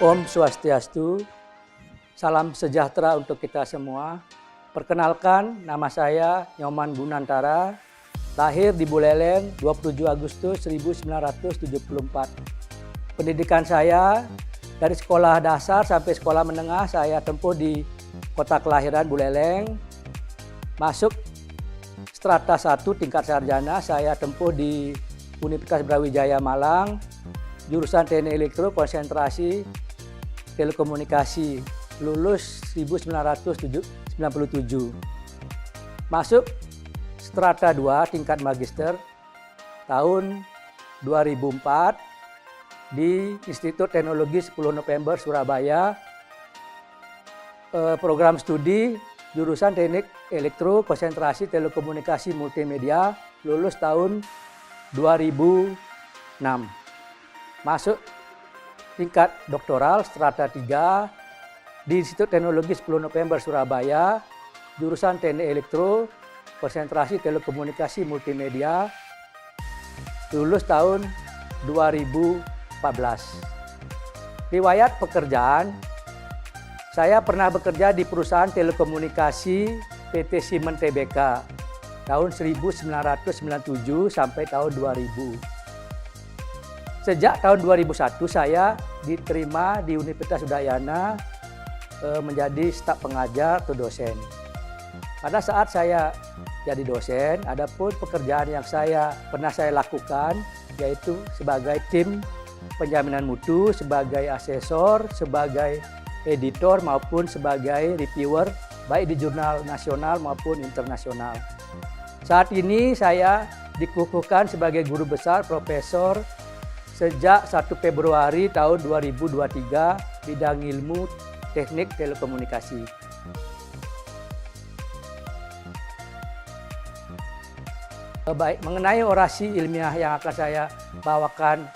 Om Swastiastu, salam sejahtera untuk kita semua. Perkenalkan, nama saya Nyoman Gunantara, lahir di Buleleng 27 Agustus 1974. Pendidikan saya dari sekolah dasar sampai sekolah menengah saya tempuh di kota kelahiran Buleleng. Masuk strata 1 tingkat sarjana saya tempuh di Universitas Brawijaya Malang, jurusan Teknik Elektro konsentrasi Telekomunikasi, lulus 1997. Masuk strata 2 tingkat magister tahun 2004 di Institut Teknologi 10 November Surabaya, program studi jurusan Teknik Elektro konsentrasi Telekomunikasi Multimedia, lulus tahun 2006. Masuk tingkat doktoral strata 3 di Institut Teknologi 10 November Surabaya, jurusan Teknik Elektro konsentrasi Telekomunikasi Multimedia, lulus tahun 2014. Riwayat pekerjaan, saya pernah bekerja di perusahaan telekomunikasi PT Siemens Tbk tahun 1997 sampai tahun 2000. Sejak tahun 2001 saya diterima di Universitas Udayana menjadi staf pengajar atau dosen. Pada saat saya jadi dosen, ada pun pekerjaan yang pernah saya lakukan, yaitu sebagai tim penjaminan mutu, sebagai asesor, sebagai editor maupun sebagai reviewer, baik di jurnal nasional maupun internasional. Saat ini saya dikukuhkan sebagai guru besar profesor sejak 1 Februari tahun 2023 bidang ilmu teknik telekomunikasi. Baik, mengenai orasi ilmiah yang akan saya bawakan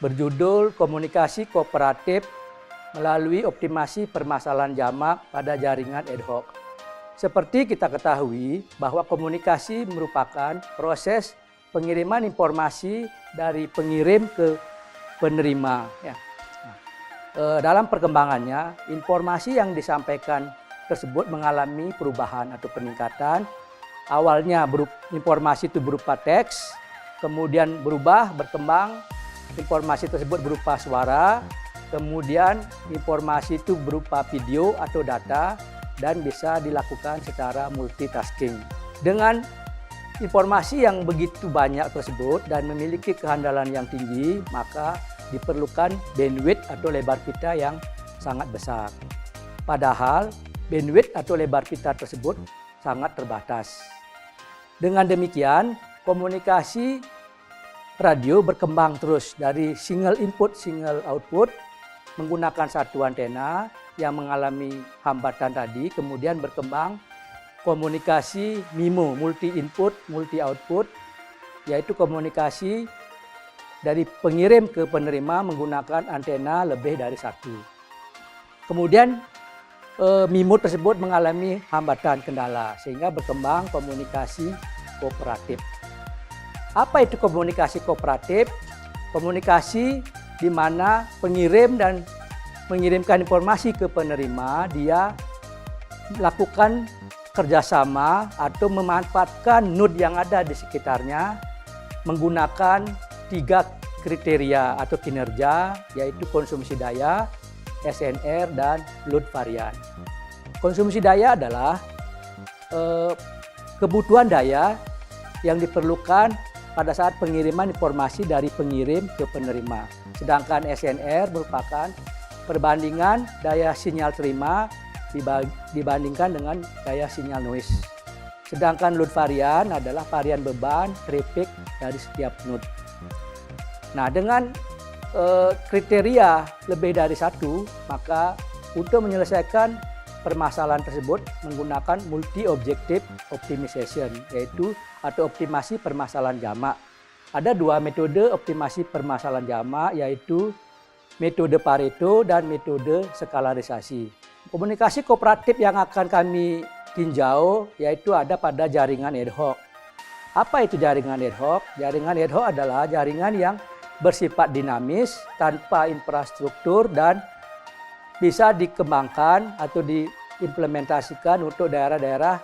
berjudul Komunikasi Kooperatif melalui optimasi permasalahan jamak pada jaringan ad hoc. Seperti kita ketahui bahwa komunikasi merupakan proses pengiriman informasi dari pengirim ke penerima. Dalam perkembangannya, informasi yang disampaikan tersebut mengalami perubahan atau peningkatan. Awalnya informasi itu berupa teks, kemudian berkembang, informasi tersebut berupa suara, kemudian informasi itu berupa video atau data, dan bisa dilakukan secara multitasking. Dengan informasi yang begitu banyak tersebut dan memiliki kehandalan yang tinggi, maka diperlukan bandwidth atau lebar pita yang sangat besar. Padahal bandwidth atau lebar pita tersebut sangat terbatas. Dengan demikian, komunikasi radio berkembang terus dari single input, single output menggunakan satu antena yang mengalami hambatan tadi, kemudian berkembang komunikasi MIMO, multi input, multi output, yaitu komunikasi dari pengirim ke penerima menggunakan antena lebih dari satu. Kemudian MIMO tersebut mengalami hambatan kendala sehingga berkembang komunikasi kooperatif. Apa itu komunikasi kooperatif? Komunikasi di mana pengirim dan mengirimkan informasi ke penerima, dia melakukan kerjasama atau memanfaatkan node yang ada di sekitarnya menggunakan 3 kriteria atau kinerja, yaitu konsumsi daya, SNR, dan load varian. Konsumsi daya adalah kebutuhan daya yang diperlukan pada saat pengiriman informasi dari pengirim ke penerima. Sedangkan SNR merupakan perbandingan daya sinyal terima dibandingkan dengan daya sinyal noise. Sedangkan load varian adalah varian beban traffic dari setiap node. Nah, dengan kriteria lebih dari satu, maka untuk menyelesaikan permasalahan tersebut menggunakan multi-objective optimization, yaitu atau optimasi permasalahan jamak. Ada 2 metode optimasi permasalahan jamak, yaitu metode Pareto dan metode skalarisasi. Komunikasi kooperatif yang akan kami tinjau yaitu ada pada jaringan ad hoc. Apa itu jaringan ad hoc? Jaringan ad hoc adalah jaringan yang bersifat dinamis, tanpa infrastruktur, dan bisa dikembangkan atau diimplementasikan untuk daerah-daerah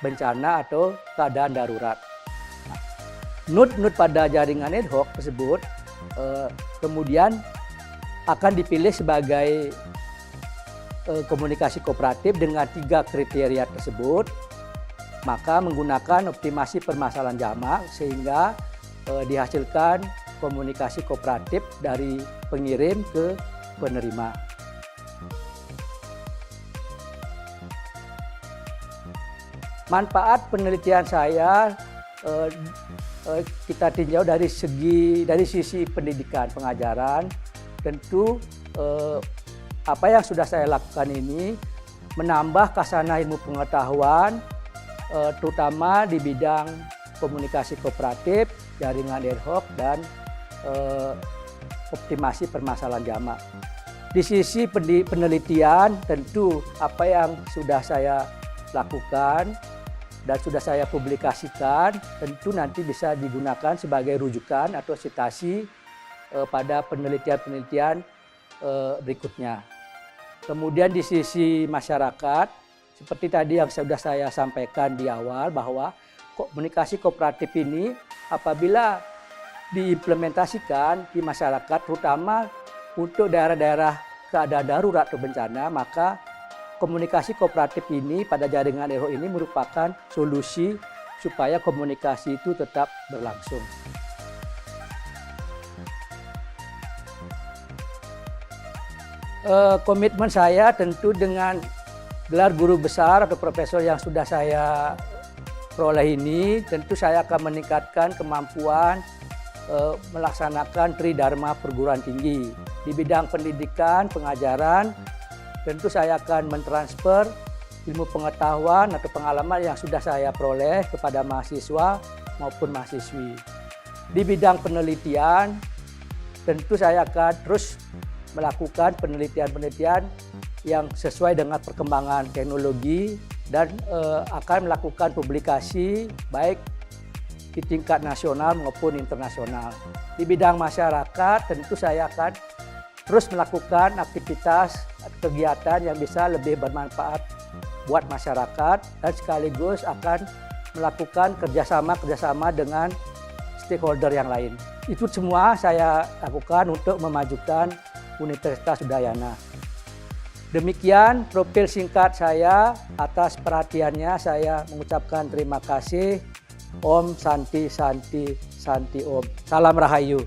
bencana atau keadaan darurat. Node-node pada jaringan ad hoc tersebut kemudian akan dipilih sebagai komunikasi kooperatif dengan 3 kriteria tersebut, maka menggunakan optimasi permasalahan jamak sehingga dihasilkan komunikasi kooperatif dari pengirim ke penerima. Manfaat penelitian saya kita tinjau dari sisi pendidikan pengajaran. Tentu apa yang sudah saya lakukan ini menambah khazanah ilmu pengetahuan, terutama di bidang komunikasi kooperatif, jaringan ad hoc, dan optimasi permasalahan jamak. Di sisi penelitian, tentu apa yang sudah saya lakukan dan sudah saya publikasikan tentu nanti bisa digunakan sebagai rujukan atau sitasi pada penelitian-penelitian berikutnya. Kemudian di sisi masyarakat, seperti tadi yang sudah saya sampaikan di awal bahwa komunikasi kooperatif ini apabila diimplementasikan di masyarakat, terutama untuk daerah-daerah keadaan darurat atau bencana, maka komunikasi kooperatif ini pada jaringan ad hoc ini merupakan solusi supaya komunikasi itu tetap berlangsung. Komitmen saya tentu dengan gelar guru besar atau profesor yang sudah saya peroleh ini, tentu saya akan meningkatkan kemampuan melaksanakan Tridharma perguruan tinggi di bidang pendidikan, pengajaran. Tentu saya akan mentransfer ilmu pengetahuan atau pengalaman yang sudah saya peroleh kepada mahasiswa maupun mahasiswi. Di bidang penelitian, tentu saya akan terus melakukan penelitian-penelitian yang sesuai dengan perkembangan teknologi dan akan melakukan publikasi baik di tingkat nasional maupun internasional. Di bidang masyarakat, tentu saya akan terus melakukan aktivitas kegiatan yang bisa lebih bermanfaat buat masyarakat dan sekaligus akan melakukan kerjasama dengan stakeholder yang lain. Itu semua saya lakukan untuk memajukan Universitas Udayana. Demikian profil singkat saya. Atas perhatiannya saya mengucapkan terima kasih. Om Santi Santi Santi Om. Salam Rahayu.